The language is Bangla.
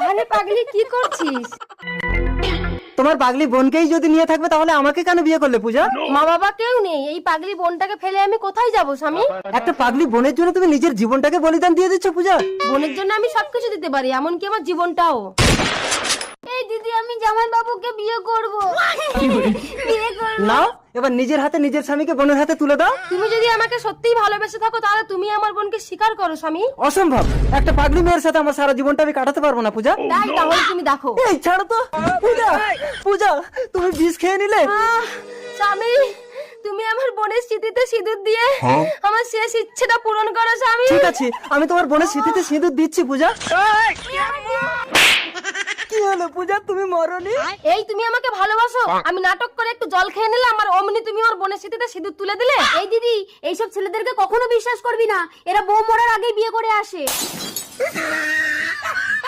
আরে পাগলি কি করছিস? তোমার পাগলি বোনকেই যদি নিয়ে থাকবে তাহলে আমাকে কেন বিয়ে করলে পূজা? মা বাবা কেউ নেই, এই পাগলি বোনটাকে ফেলে আমি কোথায় যাব স্বামী? একটা পাগলি বোনের জন্য তুমি নিজের জীবনটাকে বলিদান দিয়ে দিচ্ছ পূজা। বোনের জন্য আমি সবকিছু দিতে পারি, এমনকি আমার জীবনটাও। এই দিদি, আমি জামাই বাবুকে বিয়ে করব। বিয়ে করব। নাও এবার নিজের হাতে নিজের স্বামীকে বোনের হাতে তুলে দাও। তুমি যদি আমাকে সত্যিই ভালোবেসে থাকো তাহলে তুমি আমার বোনকে স্বীকার করো স্বামী। অসম্ভব, একটা পাগলি মেয়ের সাথে আমার সারা জীবনটা আমি কাটাতে পারবো না পূজা। তাই তাহলে তুমি দেখো। এই ছাড়ো তো পূজা, পূজা তুমি বিষ খেয়ে নিলে। স্বামী, তুমি আমার বোনের স্মৃতিতে সিঁদুর দিয়ে আমার শেষ ইচ্ছেটা পূরণ করো স্বামী। ঠিক আছে, আমি তোমার বোনের স্মৃতিতে সিঁদুর দিচ্ছি পূজা। কি হলো পূজা, তুমি মরনি? এই তুমি আমাকে ভালোবাসো, আমি নাটক করে একটু জল খেয়ে নিলাম আর অমনি তুমি আমার বোনের স্মৃতিতে সিঁদুর তুলে দিলে। এই দিদি, এইসব ছেলেদেরকে কখনো বিশ্বাস করবি না, এরা বউ মরার আগেই বিয়ে করে আসে।